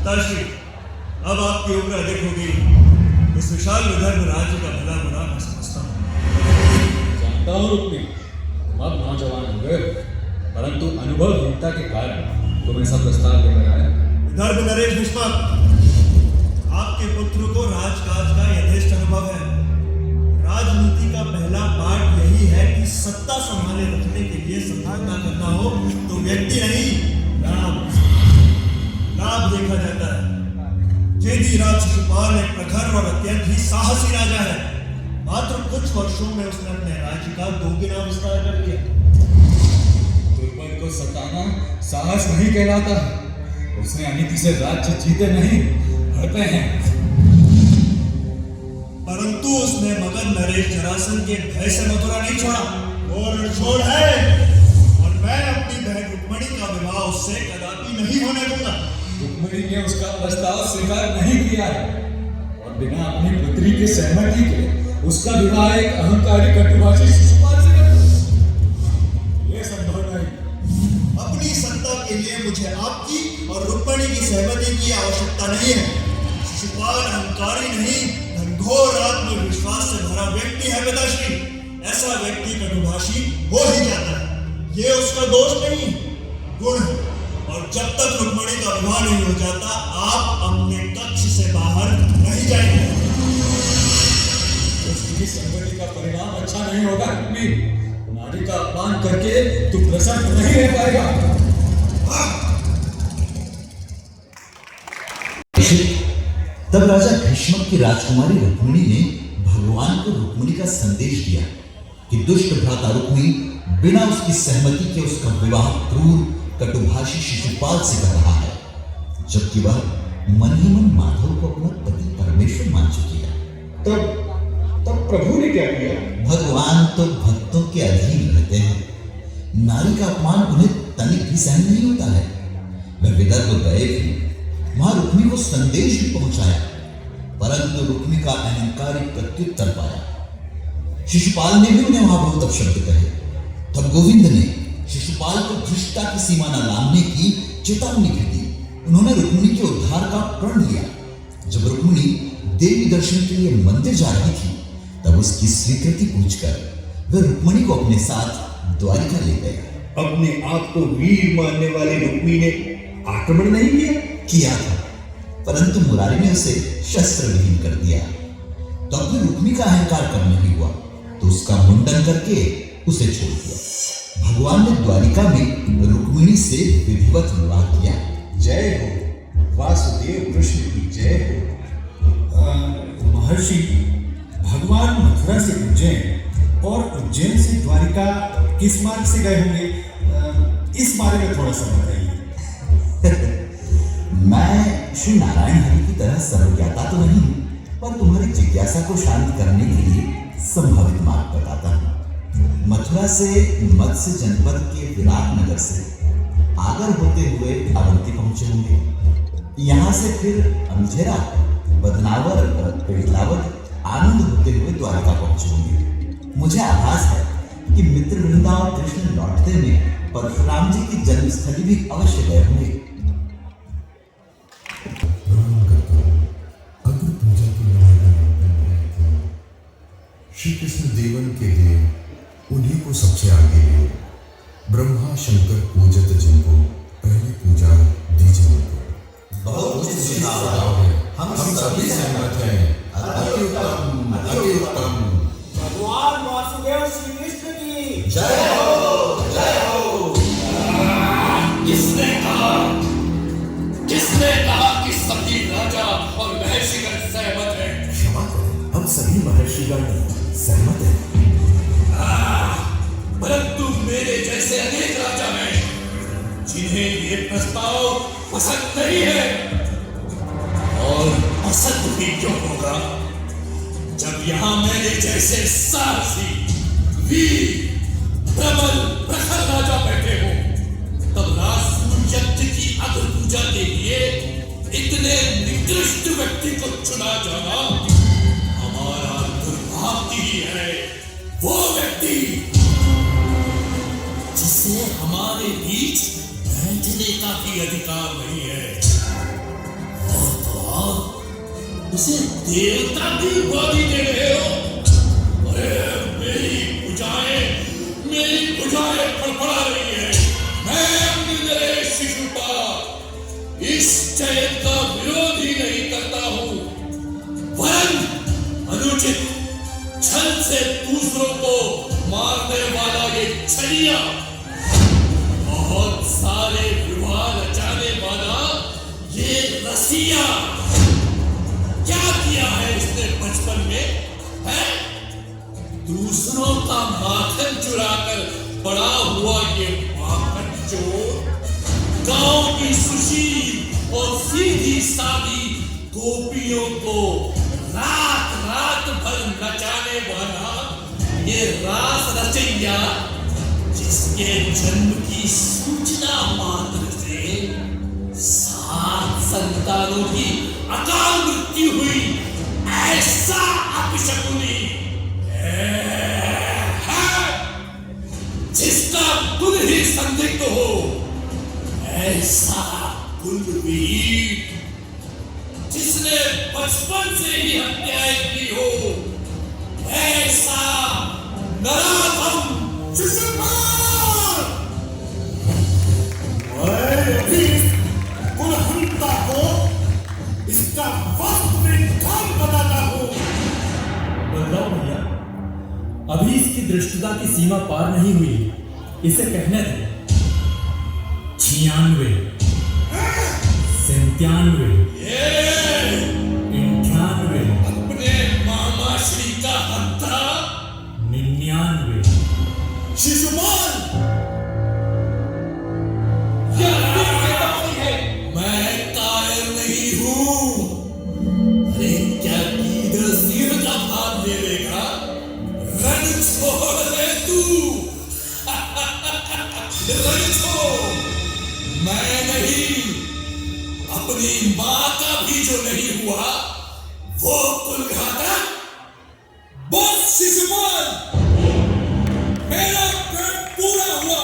पिताश्री, अब आपकी उम्र अधिक हो गई। इस विशाल विदर्भ राज्य का भला बुरा मैं समझता हूँ। जानता हूँ रुक्मी, तुम अब नौजवान हो गए, परंतु अनुभवहीनता के कारण तुम ऐसा प्रस्ताव लेकर आए। विदर्भ नरेश भीष्मक, आपके पुत्र को राजकाज का यथेष्ट अनुभव है। राजनीति का पहला पाठ यही है कि सत्ता संभाले रखने के लिए समझौता करना हो तो व्यक्ति नहीं लाभ देखा जाता है। चेदीराज शिशुपाल एक प्रखर और अत्यंत ही साहसी राजा है। मात्र कुछ वर्षों में उसने अपने राज्य का दोगुना विस्तार कर दिया। दुर्बल को सताना साहस नहीं कहलाता। उसने अनीति से राज्य जीते नहीं, हड़पे हैं। परंतु उसने मगध नरेश जरासंध के भय से मथुरा नहीं छोड़ा। वो रणछोड़ है और मैं अपनी बहन रुक्मणी का विवाह उससे कदापि नहीं होने दूंगा। रुक्मणी ने उसका प्रस्ताव स्वीकार नहीं किया है और बिना अपनी पुत्री की सहमति के उसका विवाह एक अहंकारी कटुभाषी शिशुपाल से कर। यह संभव नहीं। अपनी सत्ता के लिए मुझे आपकी और रुक्मणी की सहमति की आवश्यकता नहीं है। शिशुपाल अहंकारी नहीं, घनघोर आत्मविश्वास से भरा व्यक्ति है पिताश्री। ऐसा व्यक्ति कटुभाषी हो ही जाता है। ये उसका दोष नहीं, गुण है। और जब तक रुक्मणी का विवाह नहीं हो जाता, आप अपने कक्ष से बाहर नहीं जाएंगे। उसकी संगति का परिणाम अच्छा नहीं होगा रुक्मी। नारी का अपमान करके तू प्रसन्न नहीं रह पाएगा। तब राजा भीष्मक की राजकुमारी रुक्मिणी ने भगवान को रुक्मिणी का संदेश दिया कि दुष्ट भ्राता रुक्मी बिना उसकी सहमति के उसका विवाह क्रूर कटुभाषी शिशुपाल से कर रहा है, जबकि वह मन ही मन माधव को अपना पति परमेश्वर मान चुकी है। तब प्रभु ने क्या किया? भगवान तो भक्तों के अधीन रहते हैं। नारी का अपमान उन्हें तनिक भी सहन नहीं होता है। वह विदर्भ गए थे, वहां रुक्मी को संदेश भी पहुंचाया, परंतु रुक्मी का अहंकारी प्रत्युत्तर पाया। शिशुपाल ने भी उन्हें वहां बहुत अपशब्द कहे। तब गोविंद ने शिशुपाल को धृष्टता की सीमा न लांघने की चेतावनी भी दी। उन्होंने रुक्मिणी के उद्धार का प्रण लिया। जब रुक्मिणी देवी दर्शन के लिए मंदिर जा रही थी, तब उसकी स्वीकृति पूछकर वे रुक्मिणी को अपने साथ द्वारिका ले गए। अपने आप को वीर मानने वाले रुक्मी ने आक्रमण नहीं किया था, परंतु मुरारी ने उसे शस्त्र विहीन कर दिया। तब भी रुक्मी का अहंकार कम नहीं हुआ, तो उसका मुंडन करके उसे छोड़ दिया। भगवान ने द्वारिका में रुक्मिणी से विधिवत विवाह किया। जय हो वासुदेव कृष्ण की जय हो। महर्षि, भगवान मथुरा से उज्जैन और उज्जैन से द्वारिका किस मार्ग से गए होंगे? इस बारे में थोड़ा सा बताइए। मैं श्री नारायण हरि की तरह सर्वज्ञाता तो नहीं हूं, पर तुम्हारी जिज्ञासा को शांत करने के लिए संभावित मार्ग बताता हूं। मथुरा से मत्स्य जनपद के विराट नगर से आगर होते हुए अवंती पहुंचे होंगे। यहाँ से फिर अंधेरा, बदनावर, पेड़लावत, आनंद होते हुए द्वारिका पहुंचे होंगे। मुझे आभास है कि मित्र वृंदा और कृष्ण लौटते में परशुराम जी की जन्मस्थली भी अवश्य गए होंगे। अग्र पूजा की श्री कृष्ण देवन के लिए उन्हीं को सबसे आगे ले। ब्रह्मा शंकर पूजत जिनको पहली पूजा दीजिए उनको। बहुत हम सभी सहमत हैं। अति उत्तम, अति उत्तम। भगवान वासुदेव श्री कृष्ण की जय हो, जय हो। किसने कहा कि सभी राजा और महर्षिगण सहमत हैं? क्षमा करें, हम सभी महर्षिगण सहमत हैं। परंतु मेरे जैसे अनेक राजा हैं जिन्हें ये प्रस्ताव पसंद नहीं है। और पसंद भी क्यों होगा, जब यहां मेरे जैसे साहसी, वीर, प्रबल, प्रखर राजा बैठे हो, तब राजसूय की अग्र पूजा के लिए इतने निकृष्ट व्यक्ति को चुना जाना हमारा दुर्भाग्य ही है। वो व्यक्ति जिसे हमारे बीच बैठने का भी अधिकार नहीं है, इसे देवता की उपाधि दे रहे हो? अरे मेरी भुजाएं फड़फड़ा रही है। मैं निर्दयी शिशुपाल इस चयन का विरोध ही नहीं करता हूं, वरन अनुचित छल से दूसरों को मारने वाला ये छलिया, बहुत सारे विवाह रचाने वाला ये रसिया, क्या किया है इसने बचपन में? है दूसरों का माखन चुराकर बड़ा हुआ ये माखन चोर, गांव की सुशील और सीधी सादी गोपियों को रात रात भर नचाने वाला ये रास रचैया, जिसके जन्म की सूचना मात्र से 7 संतानों की अकाल मृत्यु हुई, ऐसा अपशकुनी जिसका कुल ही संदिग्ध हो, ऐसा कुलवीर जिसने बचपन से ही हत्याएं की हो, ऐसा नराधम शिशुपाल। कुलहंता को इसका वास्तविक काम बताता हूं। बदलाव भैया, अभी इसकी दृष्टता की सीमा पार नहीं हुई, इसे कहने दे। 96, 97, 98, अपने मामा श्री का हत्या 99। शिशुपाल, मैं कायर नहीं हूं। अरे क्या गीदड़ सिंह का भाग ले लेगा? रण छोड़ दे तू। रण छोड़, मैं नहीं, अपनी मां का भी जो नहीं हुआ वो कुलघातक। बस शिशुपाल, मेरा प्रण पूरा हुआ।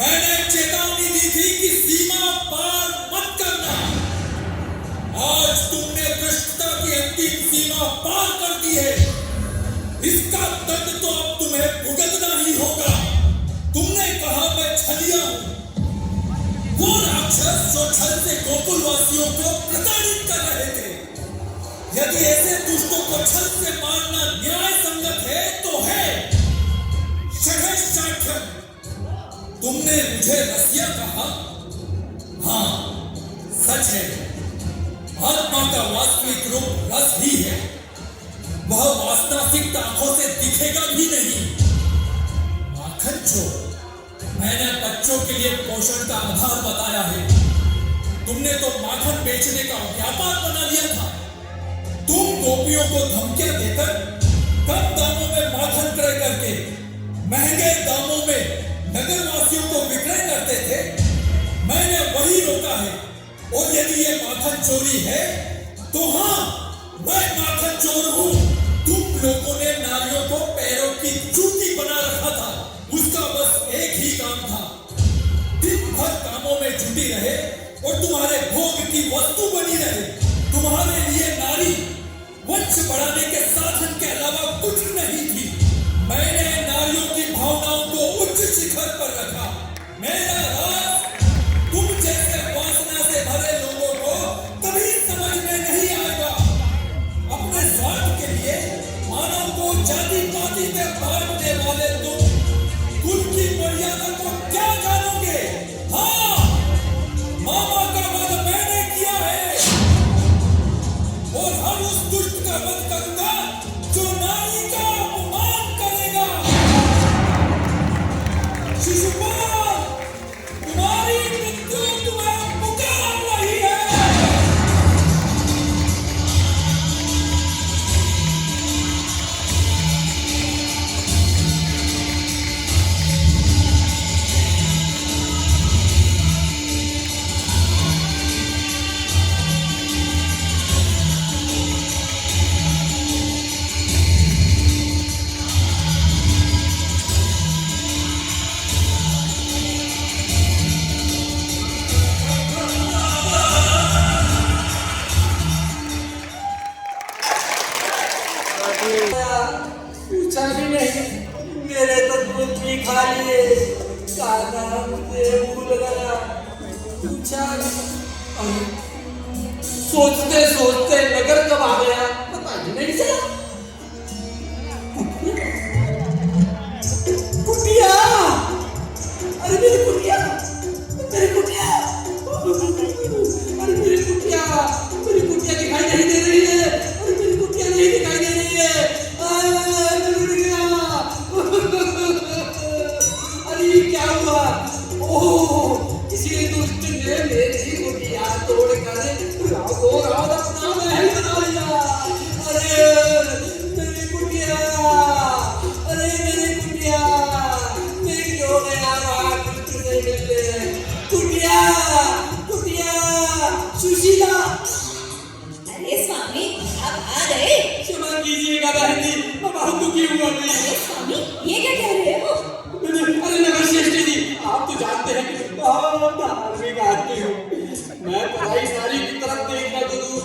मैंने चेतावनी दी थी कि सीमा पार मत करना। आज तुमने दुष्टता की अंतिम सीमा पार कर दी है। इसका दंड तो अब तुम्हें भुगतना ही होगा। तुमने कहा मैं छलिया हूं, वो राक्षस जो छल से गोकुलवासियों को प्रताड़ित कर रहे थे। यदि ऐसे दुष्टों को छल से मारना न्याय संगत है तो है। षड्षाठ्यम, तुमने मुझे रसिया कहा? हाँ, सच है। आत्मा का वास्तविक रूप रस ही है। वह वासना सिक्त आंखों से दिखेगा भी नहीं। माखन चोर, मैंने बच्चों के लिए पोषण का आधार बताया है। तुमने तो माखन बेचने का व्यापार बना लिया था। तुम गोपियों को धमकियां देकर कम दामों में माखन क्रय करके महंगे दामों में नगरवासियों को विक्रय करते थे। मैंने वही रोका है। और यदि ये माखन चोरी है तो हाँ, मैं माखन चोर हूं। तुम लोगों ने नारियों को पैरों की जूती बना रखा था। उसका बस एक ही काम था, दिन भर कामों में जुटी रहे और तुम्हारे भोग की वस्तु बनी रहे। तुम्हारे लिए नारी वंश बढ़ाने के साधन के अलावा कुछ नहीं थी। मैंने नारियों की भावनाओं को उच्च शिखर पर रखा। मेरा राज तुम जैसे वासना से भरे लोगों को कभी समझ में नहीं आएगा। अपने स्वार्थ के लिए मानव को जाति पाति में बांटने वाले तुम कुल की मर्यादा को क्या जानोगे? हाँ, मामा का वध मैंने किया है और हर उस दुष्ट का वध करूंगा जो नारी का अपमान करेगा। मुझे भूल गया। पूछा अरे, सोचते सोचते नगर कब आ गया पता ही नहीं चला। कुटिया, अरे मेरी कुटिया, मेरी कुटिया, अरे मेरी कुटिया, मेरी कुटिया दिखाई नहीं दे रही है, अरे मेरी कुटिया नहीं दिखाई दे रही है, मेरी कुटिया, अरे ये क्या हुआ? ओह, किसी दुष्ट ने मेरी कुटिया तोड़कर रात अपना महल बना लिया। अरे मेरी कुटिया, अरे मेरी कुटिया, मैं क्यों गया वहाँ कुछ नहीं मिलने? कुटिया, कुटिया, सुशीला। अरे स्वामी आप आ गए। क्षमा कीजिएगा बहन जी, मैं बहुत दुखी हुआ। अरे स्वामी ये क्या कह रहे हो? अरे नगर श्रेष्ठी जी, आप तो जानते हैं कि बहुत धार्मिक आदमी हूँ। मैं पढ़ाई नारी की तरफ देखना तो दूर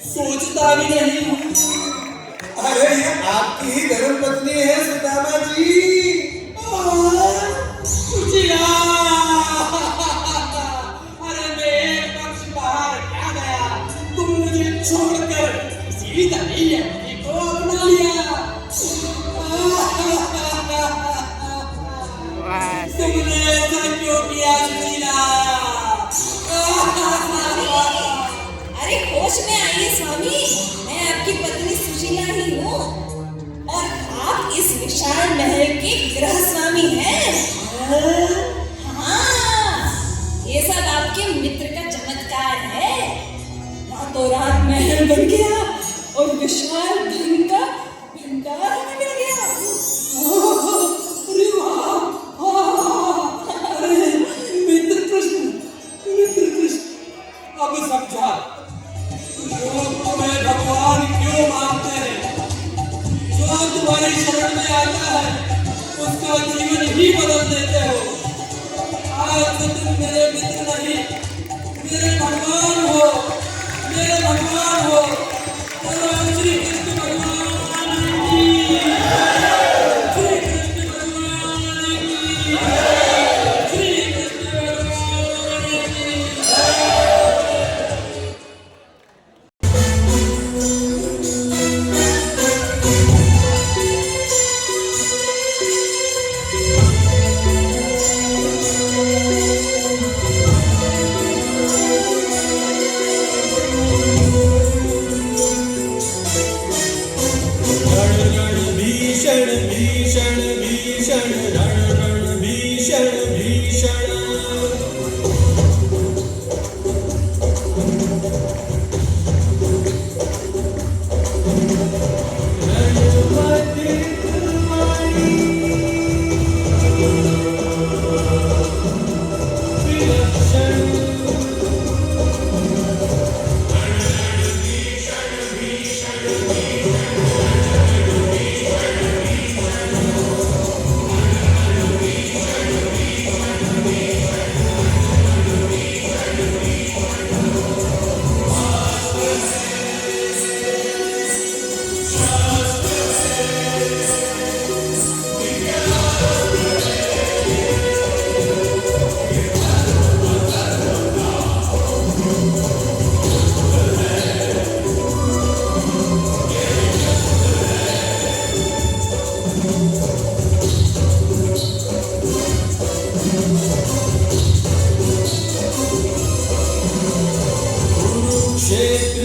सोचता भी नहीं हूँ। अरे ये आपकी ही धर्म पत्नी है सुदामा जी। सुशीला, अरे मैं एक पक्ष बाहर क्या गया, तुम मुझे छोड़कर इसी दरिया को अपना लिया। तुमने ऐसा क्यों किया सुशीला? अरे होश में आइए स्वामी, मैं आपकी पत्नी सुशीला ही हूँ और आप इस विशाल महल के गृह स्वामी हैं। हाँ, ये सब आपके मित्र का चमत्कार है। रातों रात महल बन गया और विशाल धन का भंडार हमें मिल गया। अरे वाह, अरे मित्र कृष्ण, मित्र कृष्ण, अब समझा लोग तुम्हें भगवान क्यों मानते हैं। जो तुम्हारी शरण में आता है उसका जीवन ही बदल देते हो। आज से तुम मेरे मित्र नहीं, मेरे भगवान हो, मेरे भगवान हो। श्री कृष्ण भगवान की, श्री कृष्ण भगवान की, श्री कृष्ण भगवान की।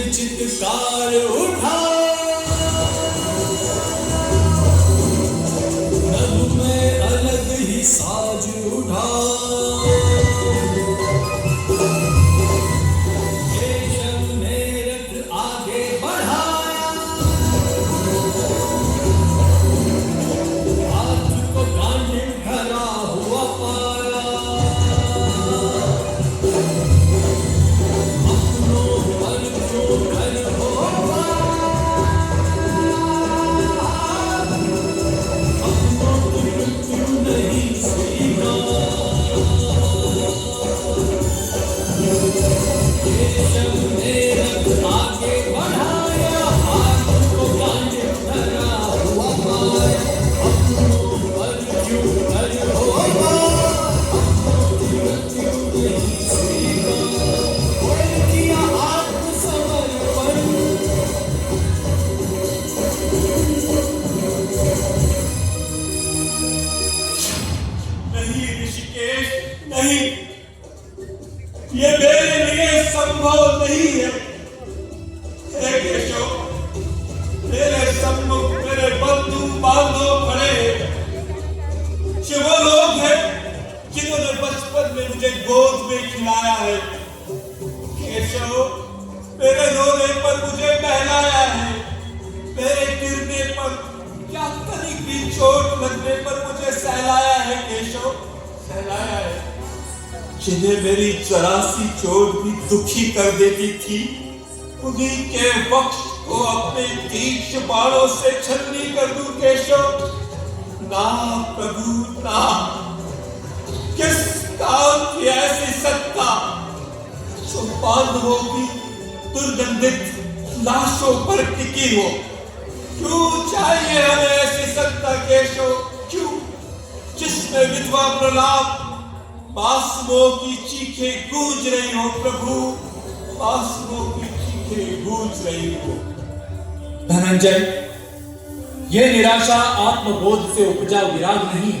चित्कार उठा, नभ में अलग ही साज उठा। केशव ने रथ आगे बढ़ाया, हाथ को गांडीव धरा हुआ पाया। अपनों पर जो घर हो ये मेरे लिए संभव नहीं है। हे केशव, मेरे सम्मुख मेरे बंधु बांधव खड़े हैं। ये वो लोग हैं जिन्होंने बचपन में मुझे गोद में खिलाया है। केशव, मेरे रोने पर मुझे बहलाया है, मेरे गिरने पर या तनिक भी चोट लगने पर मुझे सहलाया है। केशव, सहलाया है। जिन्हें मेरी जरा सी चोट भी दुखी कर देती थी, उन्हीं के वक्त को अपने तीक्ष्ण बाणों से छलनी कर दूं। केशव, ना प्रभु ना। किस काम की ऐसी सत्ता जो बांधवों की दुर्गंधित लाशों पर टिकी हो? क्यों चाहिए हमें ऐसी सत्ता केशव? क्यों? जिसमें विधवा प्रलाप मासूमों की चीखें गूंज रही हो प्रभु, मासूमों की चीखें गूंज रही हो। धनंजय, यह निराशा आत्मबोध से उपजा विराग नहीं,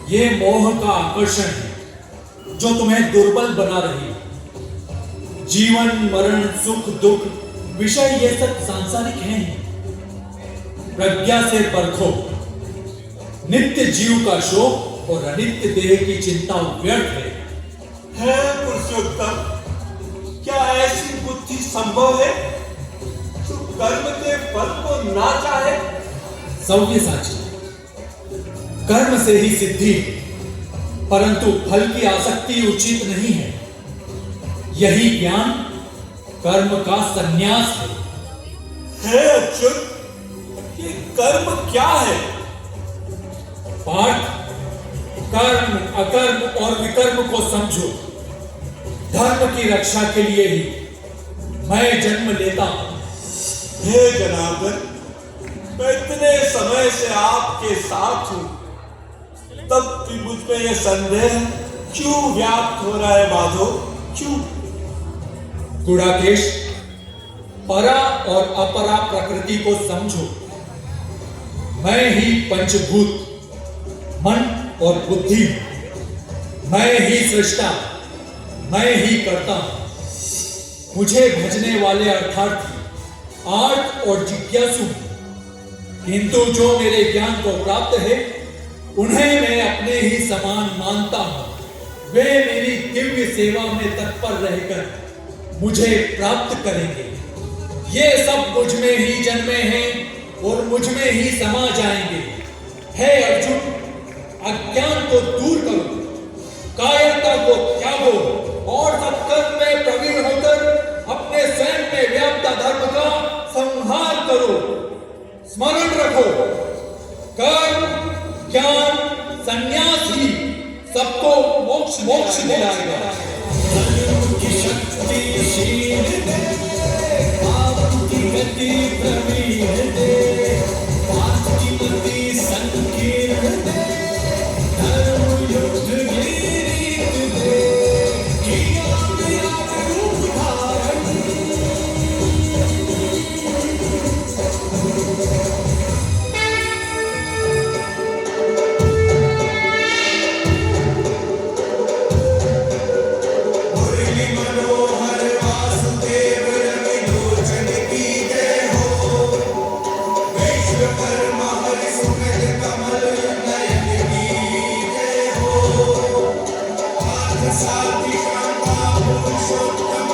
ये मोह का आकर्षण है जो तुम्हें दुर्बल बना रही है। जीवन मरण सुख दुख विषय ये सब सांसारिक हैं। प्रज्ञा से परखो, नित्य जीव का शोक और अनित्य देह की चिंता व्यर्थ है। पुरुषोत्तम, क्या ऐसी बुद्धि संभव है जो कर्म के फल को ना चाहे? सव्यसाची, कर्म से ही सिद्धि, परंतु फल की आसक्ति उचित नहीं है। यही ज्ञान कर्म का संन्यास है। अच्युत, ये कर्म क्या है? पार्थ, कर्म अकर्म और विकर्म को समझो। धर्म की रक्षा के लिए ही मैं जन्म लेता हूं। हे जनार्दन, मैं इतने समय से आपके साथ हूं, तब भी मुझ में यह संदेह क्यों व्याप्त हो रहा है माधव? क्यों? गुड़ाकेश, परा और अपरा प्रकृति को समझो। मैं ही पंचभूत मन और बुद्धि, मैं ही सृष्टा, मैं ही करता हूं। मुझे भजने वाले अर्थार्थी आर्त और जिज्ञासु, किंतु जो मेरे ज्ञान को प्राप्त है उन्हें मैं अपने ही समान मानता हूं। वे मेरी दिव्य सेवा में तत्पर रहकर मुझे प्राप्त करेंगे। ये सब मुझ में ही जन्मे हैं और मुझ में ही समा जाएंगे। हे अर्जुन, अज्ञान को दूर करो, कायरता को त्यागो और सत्कर्म में प्रवीण होकर अपने स्वयं में व्याप्त धर्म का संहार करो। स्मरण रखो, कर्म ज्ञान संन्यास ही सबको मोक्ष दिलाएगा। साथी शांता पुरुषोत्तम